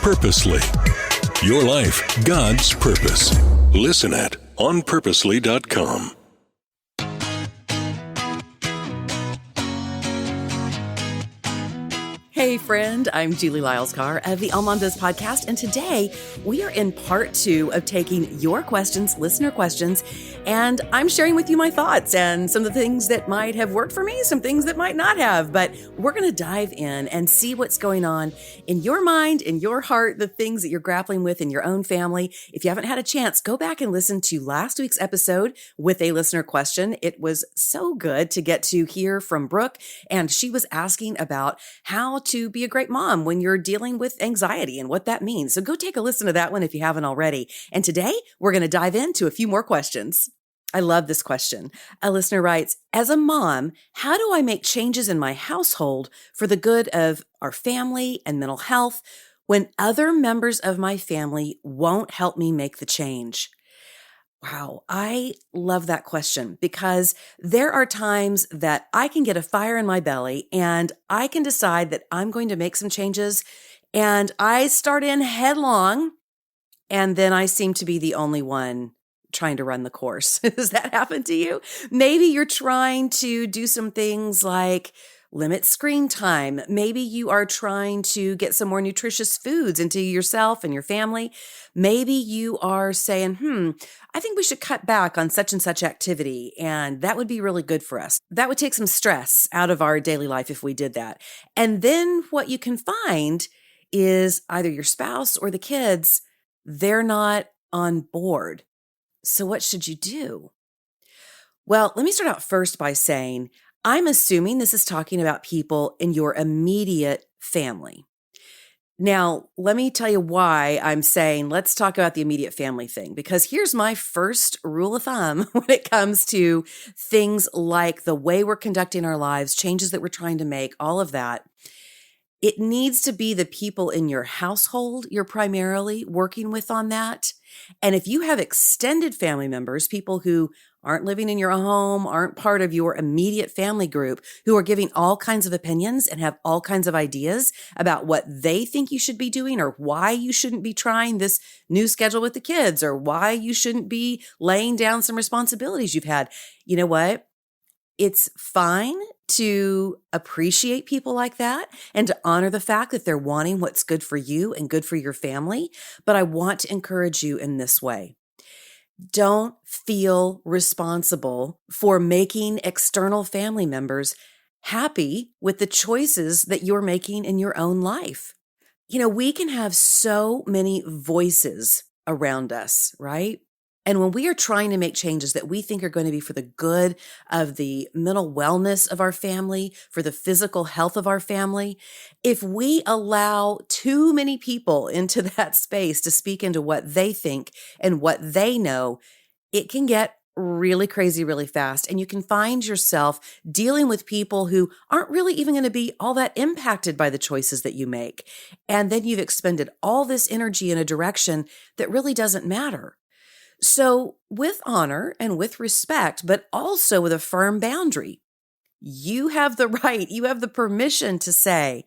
Purposely. Your life, God's purpose. Listen at onpurposely.com. Hey friend, I'm Julie Lyles Carr of the AllMomDoes Podcast, and today we are in part 2 of taking your questions, listener questions, and I'm sharing with you my thoughts and some of the things that might have worked for me, some things that might not have, but we're going to dive in and see what's going on in your mind, in your heart, the things that you're grappling with in your own family. If you haven't had a chance, go back and listen to last week's episode with a listener question. It was so good to get to hear from Brooke, and she was asking about how to be a great mom when you're dealing with anxiety and what that means. So go take a listen to that one if you haven't already. And today we're going to dive into a few more questions. I love this question. A listener writes, as a mom, how do I make changes in my household for the good of our family and mental health when other members of my family won't help me make the change? Wow, I love that question because there are times that I can get a fire in my belly and I can decide that I'm going to make some changes and I start in headlong and then I seem to be the only one trying to run the course. Does that happen to you? Maybe you're trying to do some things like limit screen time. Maybe you are trying to get some more nutritious foods into yourself and your family. Maybe you are saying, I think we should cut back on such and such activity, and that would be really good for us. That would take some stress out of our daily life if we did that. And then what you can find is either your spouse or the kids, they're not on board. So what should you do? Well, let me start out first by saying, I'm assuming this is talking about people in your immediate family. Now, let me tell you why I'm saying let's talk about the immediate family thing, because here's my first rule of thumb when it comes to things like the way we're conducting our lives, changes that we're trying to make, all of that. It needs to be the people in your household you're primarily working with on that. And if you have extended family members, people who aren't living in your home, aren't part of your immediate family group, who are giving all kinds of opinions and have all kinds of ideas about what they think you should be doing or why you shouldn't be trying this new schedule with the kids or why you shouldn't be laying down some responsibilities you've had, you know what? It's fine to appreciate people like that and to honor the fact that they're wanting what's good for you and good for your family. But I want to encourage you in this way. Don't feel responsible for making external family members happy with the choices that you're making in your own life. You know, we can have so many voices around us, right? And when we are trying to make changes that we think are going to be for the good of the mental wellness of our family, for the physical health of our family, if we allow too many people into that space to speak into what they think and what they know, it can get really crazy really fast. And you can find yourself dealing with people who aren't really even going to be all that impacted by the choices that you make. And then you've expended all this energy in a direction that really doesn't matter. So with honor and with respect, but also with a firm boundary, you have the right, you have the permission to say,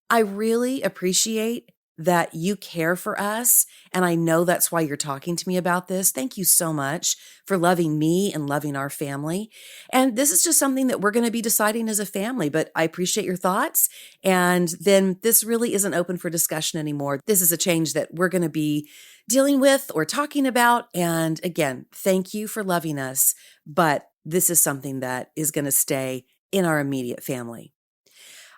I really appreciate that you care for us. And I know that's why you're talking to me about this. Thank you so much for loving me and loving our family. And this is just something that we're going to be deciding as a family, but I appreciate your thoughts. And then this really isn't open for discussion anymore. This is a change that we're going to be dealing with or talking about. And again, thank you for loving us. But this is something that is going to stay in our immediate family.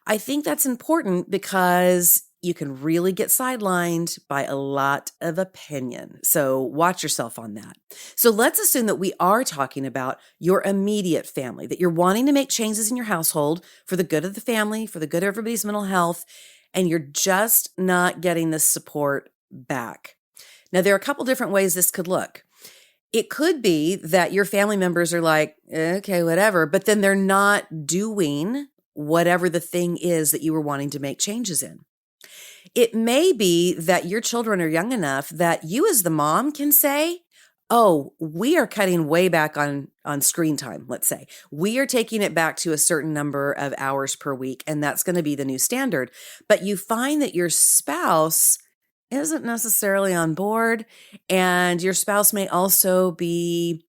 I think that's important because you can really get sidelined by a lot of opinion. So watch yourself on that. So let's assume that we are talking about your immediate family, that you're wanting to make changes in your household for the good of the family, for the good of everybody's mental health, and you're just not getting the support back. Now, there are a couple different ways this could look. It could be that your family members are like, okay, whatever, but then they're not doing whatever the thing is that you were wanting to make changes in. It may be that your children are young enough that you as the mom can say, oh, we are cutting way back on screen time, let's say. We are taking it back to a certain number of hours per week, and that's going to be the new standard. But you find that your spouse isn't necessarily on board, and your spouse may also be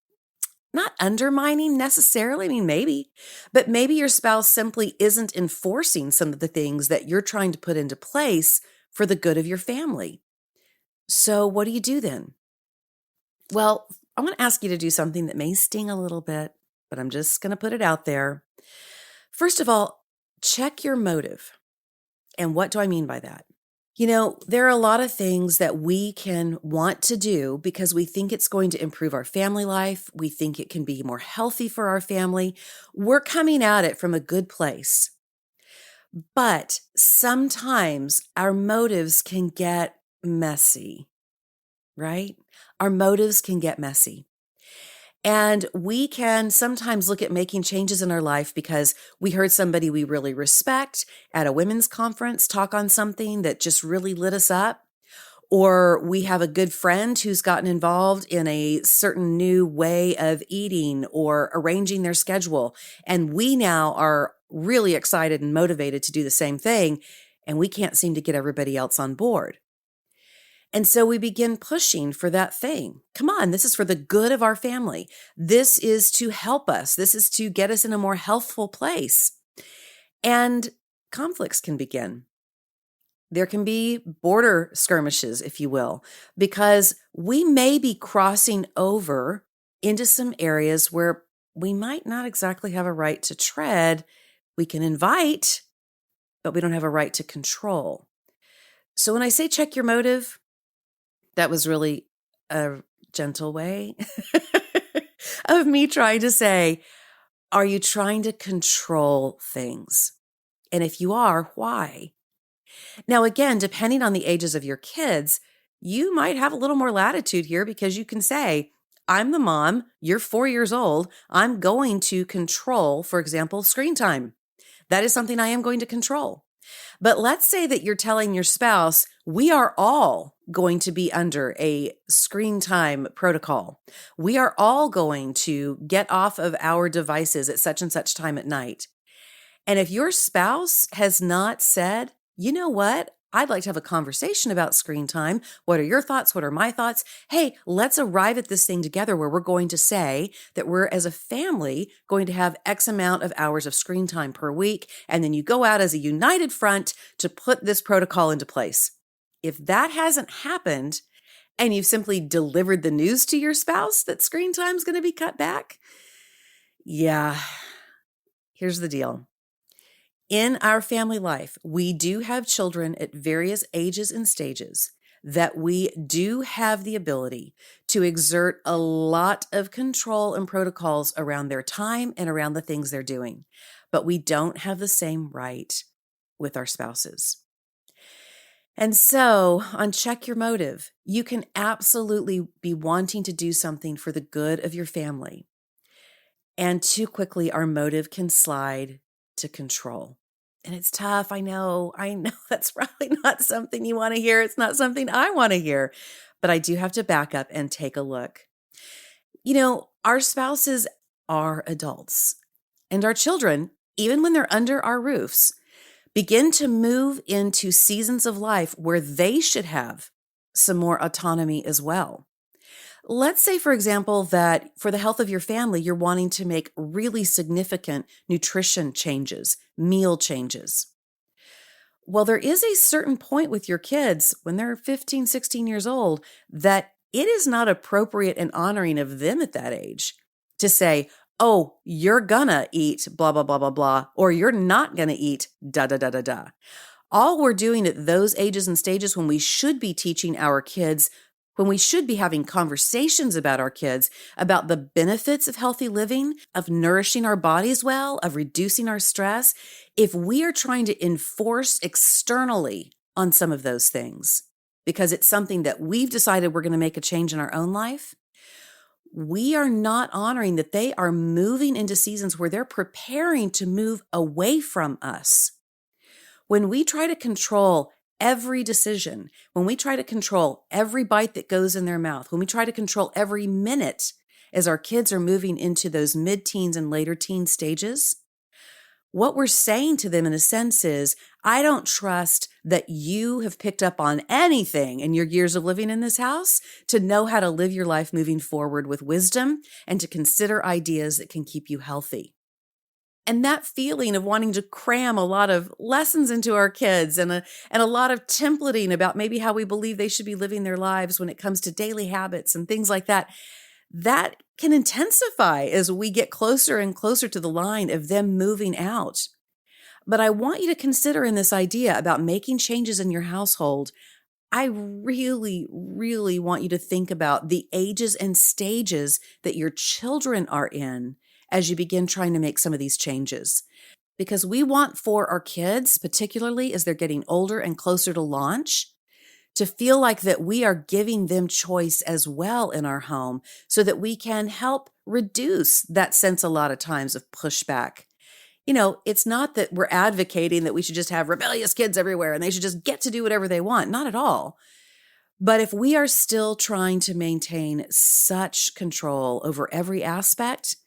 not undermining necessarily, I mean, maybe, but maybe your spouse simply isn't enforcing some of the things that you're trying to put into place for the good of your family. So what do you do then? Well, I want to ask you to do something that may sting a little bit, but I'm just going to put it out there. First of all, check your motive. And what do I mean by that? There are a lot of things that we can want to do because we think it's going to improve our family life. We think it can be more healthy for our family. We're coming at it from a good place. But sometimes our motives can get messy, right? Our motives can get messy. And we can sometimes look at making changes in our life because we heard somebody we really respect at a women's conference talk on something that just really lit us up. Or we have a good friend who's gotten involved in a certain new way of eating or arranging their schedule. And we now are really excited and motivated to do the same thing. And we can't seem to get everybody else on board. And so we begin pushing for that thing. Come on, this is for the good of our family. This is to help us. This is to get us in a more healthful place. And conflicts can begin. There can be border skirmishes, if you will, because we may be crossing over into some areas where we might not exactly have a right to tread. We can invite, but we don't have a right to control. So when I say check your motive, that was really a gentle way of me trying to say, are you trying to control things? And if you are, why? Now, again, depending on the ages of your kids, you might have a little more latitude here because you can say, I'm the mom, you're 4 years old, I'm going to control, for example, screen time. That is something I am going to control. But let's say that you're telling your spouse, we are all going to be under a screen time protocol. We are all going to get off of our devices at such and such time at night. And if your spouse has not said, you know what? I'd like to have a conversation about screen time. What are your thoughts? What are my thoughts? Hey, let's arrive at this thing together where we're going to say that we're, as a family, going to have X amount of hours of screen time per week. And then you go out as a united front to put this protocol into place. If that hasn't happened and you've simply delivered the news to your spouse that screen time is going to be cut back, yeah, here's the deal. In our family life, we do have children at various ages and stages that we do have the ability to exert a lot of control and protocols around their time and around the things they're doing. But we don't have the same right with our spouses. And so on Check Your Motive, you can absolutely be wanting to do something for the good of your family. And too quickly, our motive can slide to control. And it's tough. I know that's probably not something you want to hear. It's not something I want to hear, but I do have to back up and take a look. Our spouses are adults, and our children, even when they're under our roofs, begin to move into seasons of life where they should have some more autonomy as well. Let's say, for example, that for the health of your family, you're wanting to make really significant nutrition changes, meal changes. Well, there is a certain point with your kids when they're 15, 16 years old that it is not appropriate and honoring of them at that age to say, oh, you're gonna eat blah, blah, blah, blah, blah, or you're not gonna eat da, da, da, da, da. All we're doing at those ages and stages when we should be teaching our kids, when we should be having conversations about our kids, about the benefits of healthy living, of nourishing our bodies well, of reducing our stress, if we are trying to enforce externally on some of those things, because it's something that we've decided we're going to make a change in our own life, we are not honoring that they are moving into seasons where they're preparing to move away from us. When we try to control every decision, when we try to control every bite that goes in their mouth, when we try to control every minute as our kids are moving into those mid-teens and later teen stages, what we're saying to them in a sense is, I don't trust that you have picked up on anything in your years of living in this house to know how to live your life moving forward with wisdom and to consider ideas that can keep you healthy. And that feeling of wanting to cram a lot of lessons into our kids and a lot of templating about maybe how we believe they should be living their lives when it comes to daily habits and things like that, that can intensify as we get closer and closer to the line of them moving out. But I want you to consider in this idea about making changes in your household, I really, really want you to think about the ages and stages that your children are in as you begin trying to make some of these changes. Because we want for our kids, particularly as they're getting older and closer to launch, to feel like that we are giving them choice as well in our home so that we can help reduce that sense a lot of times of pushback. It's not that we're advocating that we should just have rebellious kids everywhere and they should just get to do whatever they want. Not at all. But if we are still trying to maintain such control over every aspect,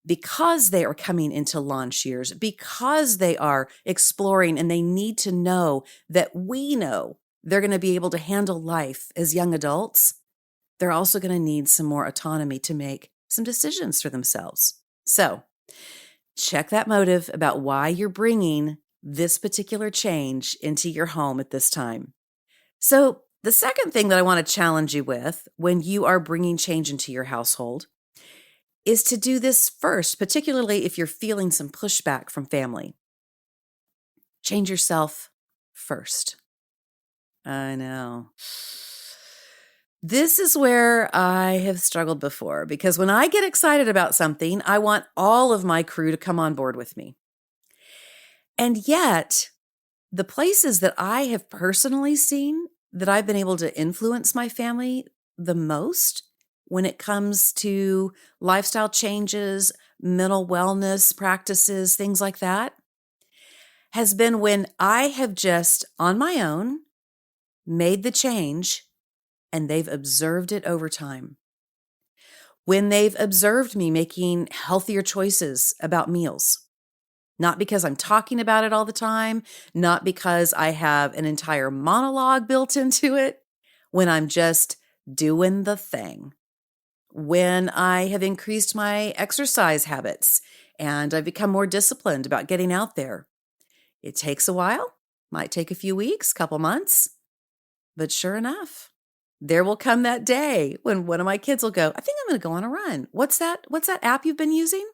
because they are coming into launch years, because they are exploring and they need to know that we know they're going to be able to handle life as young adults, they're also going to need some more autonomy to make some decisions for themselves. So check that motive about why you're bringing this particular change into your home at this time. So the second thing that I want to challenge you with when you are bringing change into your household is to do this first, particularly if you're feeling some pushback from family. Change yourself first. I know. This is where I have struggled before, because when I get excited about something, I want all of my crew to come on board with me. And yet, the places that I have personally seen that I've been able to influence my family the most when it comes to lifestyle changes, mental wellness practices, things like that, has been when I have just, on my own, made the change and they've observed it over time. When they've observed me making healthier choices about meals, not because I'm talking about it all the time, not because I have an entire monologue built into it, when I'm just doing the thing. When I have increased my exercise habits and I've become more disciplined about getting out there. It takes a while, might take a few weeks, couple months, but sure enough, there will come that day when one of my kids will go, I think I'm going to go on a run. What's that app you've been using?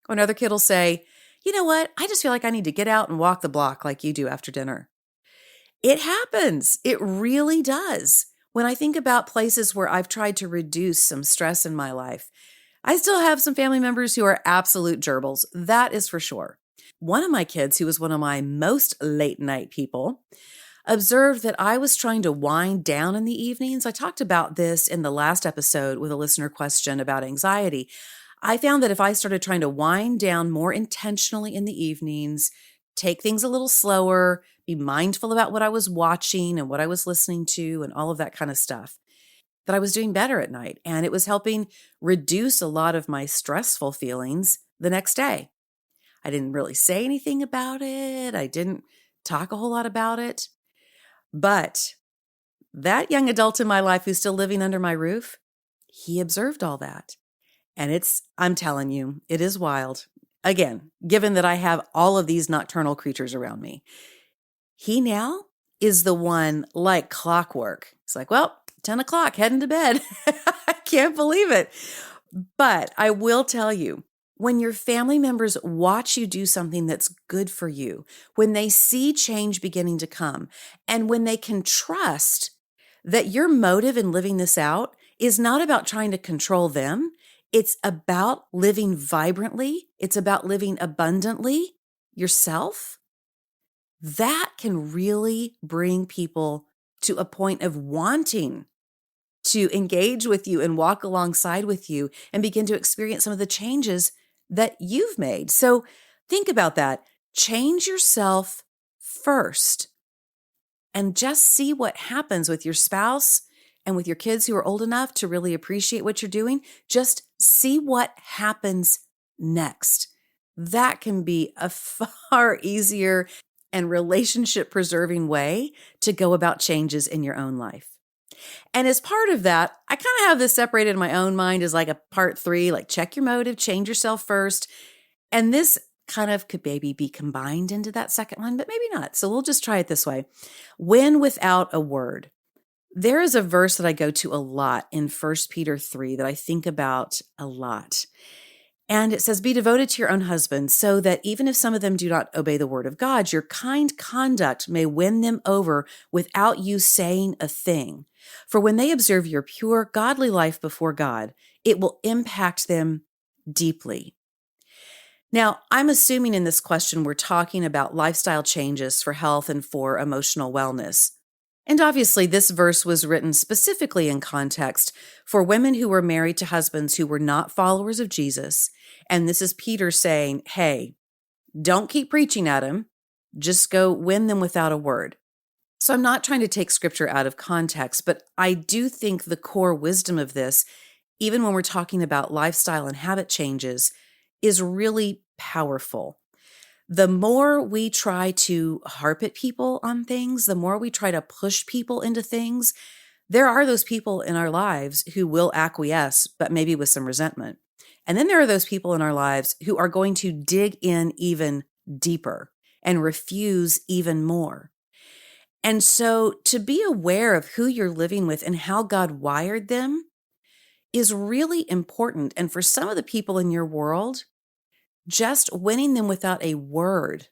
Or another kid will say, you know what? I just feel like I need to get out and walk the block like you do after dinner. It happens. It really does. When I think about places where I've tried to reduce some stress in my life, I still have some family members who are absolute gerbils. That is for sure. One of my kids, who was one of my most late night people, observed that I was trying to wind down in the evenings. I talked about this in the last episode with a listener question about anxiety. I found that if I started trying to wind down more intentionally in the evenings, take things a little slower, be mindful about what I was watching and what I was listening to and all of that kind of stuff, that I was doing better at night. And it was helping reduce a lot of my stressful feelings the next day. I didn't really say anything about it. I didn't talk a whole lot about it. But that young adult in my life who's still living under my roof, he observed all that. And I'm telling you, it is wild. Again, given that I have all of these nocturnal creatures around me, he now is the one like clockwork. It's like, well, 10 o'clock, heading to bed. I can't believe it. But I will tell you, when your family members watch you do something that's good for you, when they see change beginning to come, and when they can trust that your motive in living this out is not about trying to control them, it's about living vibrantly, it's about living abundantly yourself, that can really bring people to a point of wanting to engage with you and walk alongside with you and begin to experience some of the changes that you've made. So think about that. Change yourself first and just see what happens with your spouse and with your kids who are old enough to really appreciate what you're doing. Just see what happens next. that can be a far easier and relationship preserving way to go about changes in your own life. And as part of that, I kind of have this separated in my own mind as like a part 3, like check your motive, change yourself first. And this kind of could maybe be combined into that second one, but maybe not. So we'll just try it this way. When without a word. There is a verse that I go to a lot in 1 Peter 3 that I think about a lot. And it says, be devoted to your own husbands so that even if some of them do not obey the word of God, your kind conduct may win them over without you saying a thing. For when they observe your pure, godly life before God, it will impact them deeply. Now, I'm assuming in this question, we're talking about lifestyle changes for health and for emotional wellness. And obviously, this verse was written specifically in context for women who were married to husbands who were not followers of Jesus. And this is Peter saying, hey, don't keep preaching at them. Just go win them without a word. So I'm not trying to take scripture out of context, but I do think the core wisdom of this, even when we're talking about lifestyle and habit changes, is really powerful. The more we try to harp at people on things, the more we try to push people into things, there are those people in our lives who will acquiesce, but maybe with some resentment. And then there are those people in our lives who are going to dig in even deeper and refuse even more. And so to be aware of who you're living with and how God wired them is really important. And for some of the people in your world, just winning them without a word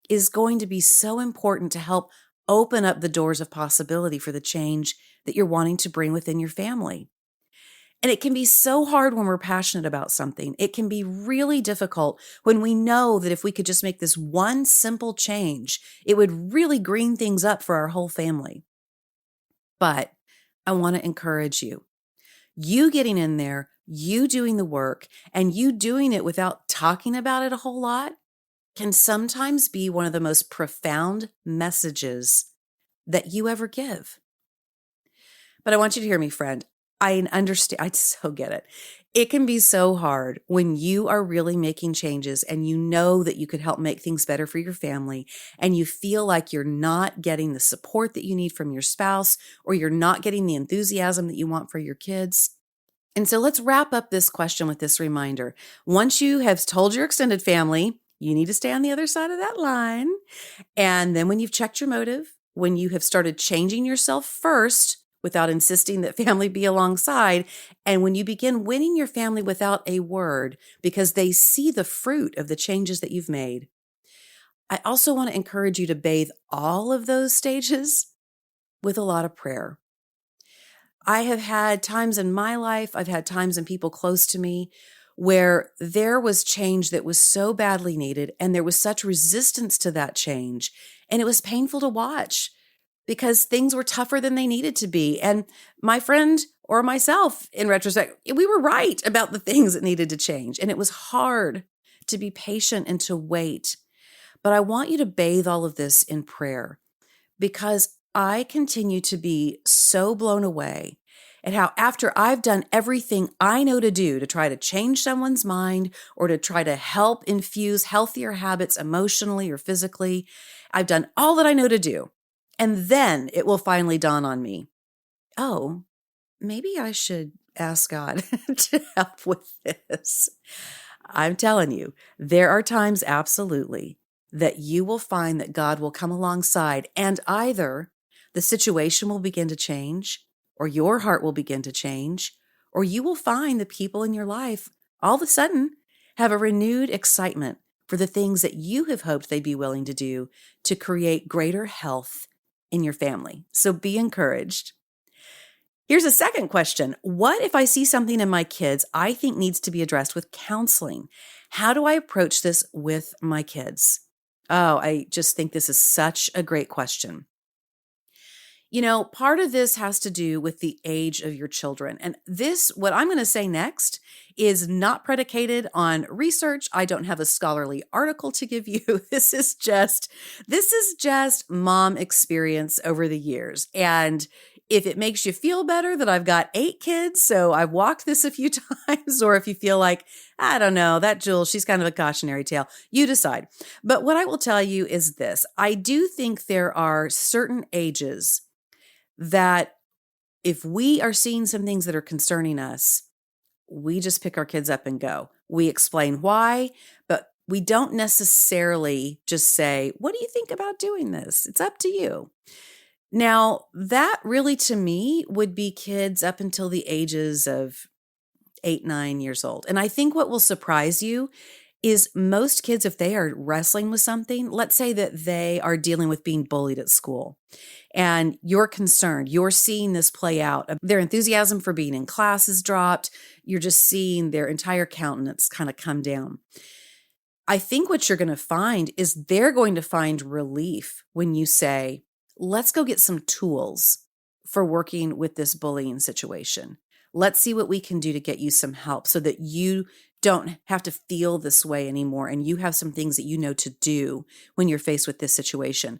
is going to be so important to help open up the doors of possibility for the change that you're wanting to bring within your family. And it can be so hard when we're passionate about something. It can be really difficult when we know that if we could just make this one simple change, it would really green things up for our whole family. But I want to encourage you. You getting in there, you doing the work, and you doing it without talking about it a whole lot can sometimes be one of the most profound messages that you ever give. But I want you to hear me, friend. I understand. I so get it. It can be so hard when you are really making changes and you know that you could help make things better for your family and you feel like you're not getting the support that you need from your spouse or you're not getting the enthusiasm that you want for your kids. And so let's wrap up this question with this reminder. Once you have told your extended family, you need to stay on the other side of that line. And then when you've checked your motive, when you have started changing yourself first, without insisting that family be alongside. And when you begin winning your family without a word, because they see the fruit of the changes that you've made, I also want to encourage you to bathe all of those stages with a lot of prayer. I have had times in my life, I've had times in people close to me where there was change that was so badly needed and there was such resistance to that change. And it was painful to watch, because things were tougher than they needed to be. And my friend or myself, in retrospect, we were right about the things that needed to change. And it was hard to be patient and to wait. But I want you to bathe all of this in prayer, because I continue to be so blown away at how after I've done everything I know to do to try to change someone's mind or to try to help infuse healthier habits emotionally or physically, I've done all that I know to do. And then it will finally dawn on me, oh, maybe I should ask God to help with this. I'm telling you, there are times absolutely that you will find that God will come alongside and either the situation will begin to change or your heart will begin to change, or you will find the people in your life all of a sudden have a renewed excitement for the things that you have hoped they'd be willing to do to create greater health in your family. So be encouraged. Here's a second question. What if I see something in my kids I think needs to be addressed with counseling? How do I approach this with my kids? Oh, I just think this is such a great question. You know, part of this has to do with the age of your children. And this, what I'm going to say next, is not predicated on research. I don't have a scholarly article to give you. This is just mom experience over the years. And If it makes you feel better that I've got 8 kids, so I've walked this a few times, or if you feel like, I don't know, that Jules, she's kind of a cautionary tale, you decide. But what I will tell you is this. I do think there are certain ages that if we are seeing some things that are concerning us, we just pick our kids up and go. We explain why, but we don't necessarily just say, what do you think about doing this? It's up to you. Now, that really to me would be kids up until the ages of 8, 9 years old. And I think what will surprise you is most kids, if they are wrestling with something, let's say that they are dealing with being bullied at school and you're concerned, you're seeing this play out. Their enthusiasm for being in class is dropped. You're just seeing their entire countenance kind of come down. I think what you're going to find is they're going to find relief when you say, let's go get some tools for working with this bullying situation. Let's see what we can do to get you some help so that you don't have to feel this way anymore and you have some things that you know to do when you're faced with this situation.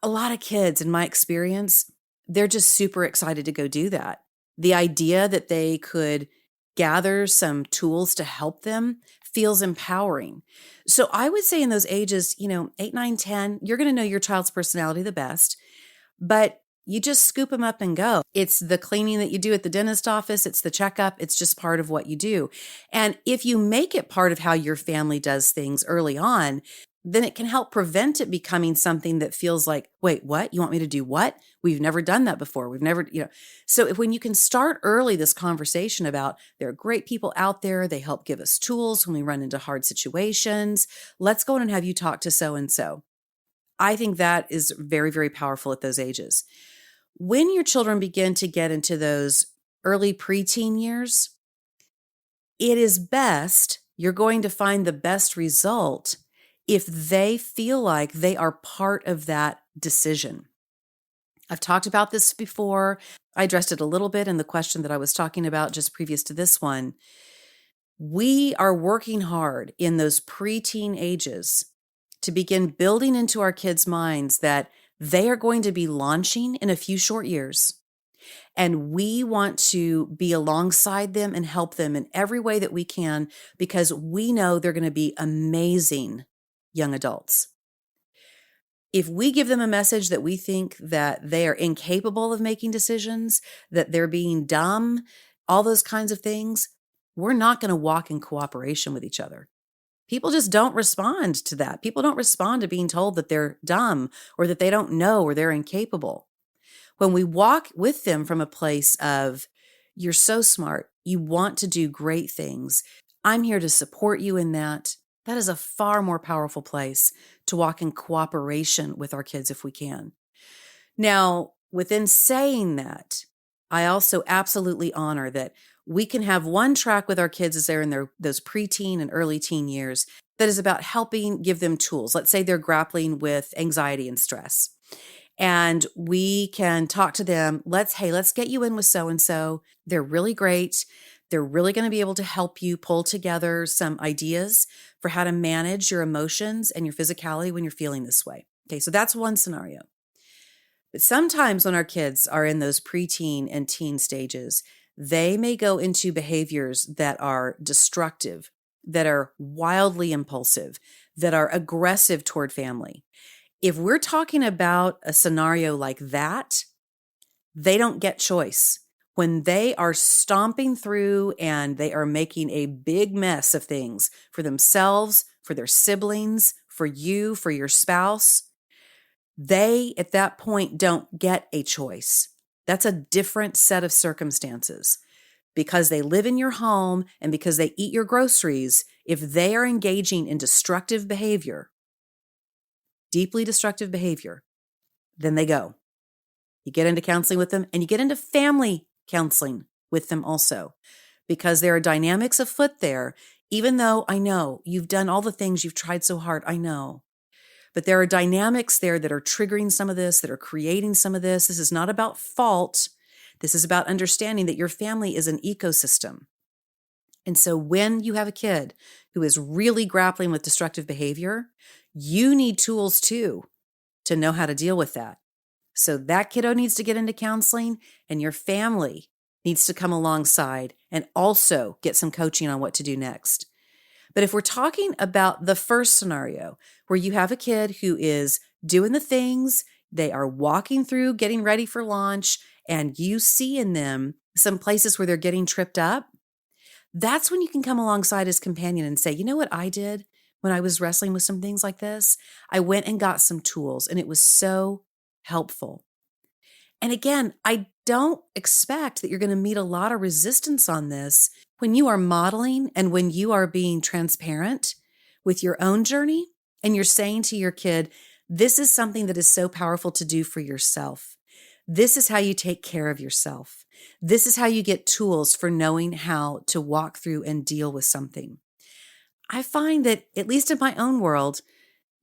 A lot of kids, in my experience, they're just super excited to go do that. The idea that they could gather some tools to help them feels empowering. So I would say in those ages, 8, 9, 10, you're going to know your child's personality the best, but you just scoop them up and go. It's the cleaning that you do at the dentist office. It's the checkup. It's just part of what you do. And if you make it part of how your family does things early on, then it can help prevent it becoming something that feels like, wait, what? You want me to do what? We've never done that before. We've never, So when you can start early this conversation about there are great people out there, they help give us tools when we run into hard situations. Let's go in and have you talk to so-and-so. I think that is very, very powerful at those ages. When your children begin to get into those early preteen years, it is best, you're going to find the best result if they feel like they are part of that decision. I've talked about this before. I addressed it a little bit in the question that I was talking about just previous to this one. We are working hard in those preteen ages to begin building into our kids' minds that they are going to be launching in a few short years. And we want to be alongside them and help them in every way that we can because we know they're going to be amazing young adults. If we give them a message that we think that they are incapable of making decisions, that they're being dumb, all those kinds of things, we're not going to walk in cooperation with each other. People just don't respond to that. People don't respond to being told that they're dumb or that they don't know or they're incapable. When we walk with them from a place of, you're so smart, you want to do great things, I'm here to support you in that, that is a far more powerful place to walk in cooperation with our kids if we can. Now, within saying that, I also absolutely honor that we can have one track with our kids as they're in those preteen and early teen years that is about helping give them tools. Let's say they're grappling with anxiety and stress. And we can talk to them, let's get you in with so-and-so. They're really great. They're really going to be able to help you pull together some ideas for how to manage your emotions and your physicality when you're feeling this way. Okay, so that's one scenario. But sometimes when our kids are in those preteen and teen stages, they may go into behaviors that are destructive, that are wildly impulsive, that are aggressive toward family. If we're talking about a scenario like that, they don't get choice. When they are stomping through and they are making a big mess of things for themselves, for their siblings, for you, for your spouse, they at that point don't get a choice. That's a different set of circumstances. Because they live in your home and because they eat your groceries, if they are engaging in destructive behavior, deeply destructive behavior, then they go. You get into counseling with them and you get into family counseling with them also, because there are dynamics afoot there, even though I know you've done all the things, you've tried so hard, I know. But there are dynamics there that are triggering some of this, that are creating some of this. This is not about fault. This is about understanding that your family is an ecosystem. And so when you have a kid who is really grappling with destructive behavior, you need tools too to know how to deal with that. So that kiddo needs to get into counseling, and your family needs to come alongside and also get some coaching on what to do next. But if we're talking about the first scenario where you have a kid who is doing the things, they are walking through, getting ready for launch, and you see in them some places where they're getting tripped up, that's when you can come alongside as companion and say, you know what I did when I was wrestling with some things like this? I went and got some tools, and it was so helpful. And again, I don't expect that you're going to meet a lot of resistance on this when you are modeling and when you are being transparent with your own journey and you're saying to your kid, this is something that is so powerful to do for yourself. This is how you take care of yourself. This is how you get tools for knowing how to walk through and deal with something. I find that, at least in my own world,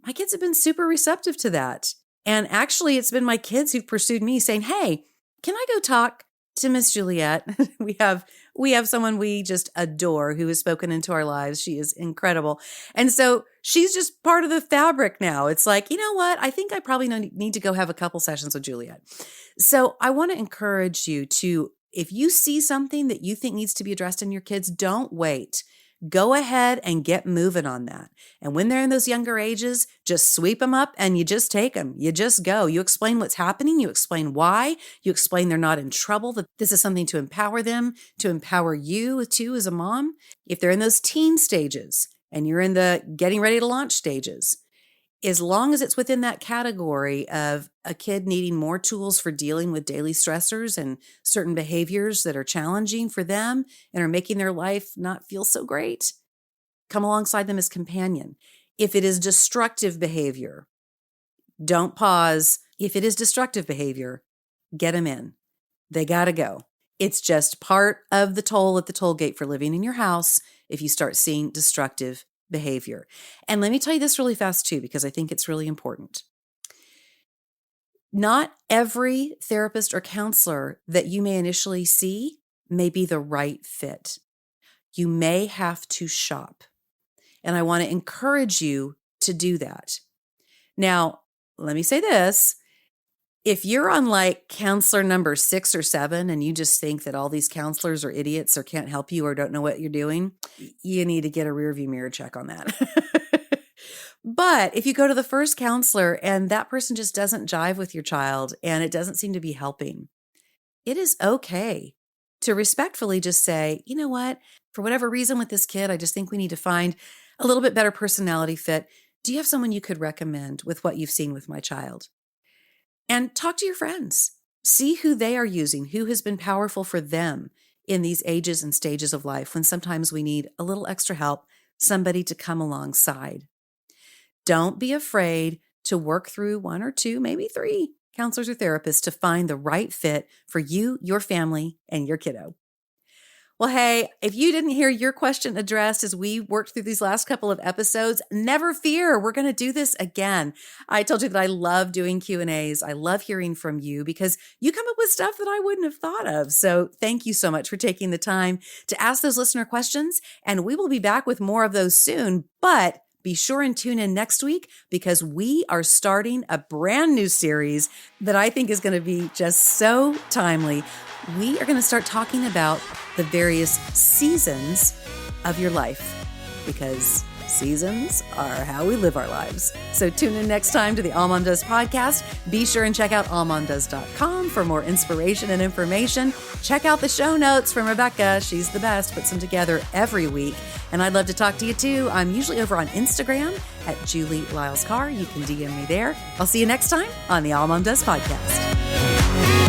my kids have been super receptive to that. And actually, it's been my kids who've pursued me saying, hey, can I go talk to Miss Juliet? We have someone we just adore who has spoken into our lives. She is incredible. And so she's just part of the fabric now. It's like, you know what? I think I probably need to go have a couple sessions with Juliet. So I want to encourage you to, if you see something that you think needs to be addressed in your kids, don't wait. Go ahead and get moving on that. And when they're in those younger ages, just sweep them up and you just take them. You just go. You explain what's happening. You explain why. You explain they're not in trouble, that this is something to empower them, to empower you too as a mom. If they're in those teen stages and you're in the getting ready to launch stages, as long as it's within that category of a kid needing more tools for dealing with daily stressors and certain behaviors that are challenging for them and are making their life not feel so great, come alongside them as companion. If it is destructive behavior, don't pause. If it is destructive behavior, get them in. They got to go. It's just part of the toll at the toll gate for living in your house if you start seeing destructive behavior. And let me tell you this really fast too, because I think it's really important. Not every therapist or counselor that you may initially see may be the right fit. You may have to shop. And I want to encourage you to do that. Now, let me say this. If you're on like counselor number 6 or 7 and you just think that all these counselors are idiots or can't help you or don't know what you're doing, you need to get a rearview mirror check on that. But if you go to the first counselor and that person just doesn't jive with your child and it doesn't seem to be helping, it is okay to respectfully just say, you know what, for whatever reason with this kid, I just think we need to find a little bit better personality fit. Do you have someone you could recommend with what you've seen with my child? And talk to your friends. See who they are using, who has been powerful for them in these ages and stages of life when sometimes we need a little extra help, somebody to come alongside. Don't be afraid to work through 1 or 2, maybe 3 counselors or therapists to find the right fit for you, your family, and your kiddo. Well, hey, if you didn't hear your question addressed as we worked through these last couple of episodes, never fear. We're going to do this again. I told you that I love doing Q&As. I love hearing from you because you come up with stuff that I wouldn't have thought of. So thank you so much for taking the time to ask those listener questions. And we will be back with more of those soon. But be sure and tune in next week because we are starting a brand new series that I think is going to be just so timely. We are going to start talking about the various seasons of your life because seasons are how we live our lives. So tune in next time to the AllMomDoes podcast. Be sure and check out allmomdoes.com for more inspiration and information. Check out the show notes from Rebecca. She's the best, puts them together every week. And I'd love to talk to you too. I'm usually over on Instagram at Julie Lyles Carr. You can DM me there. I'll see you next time on the AllMomDoes podcast.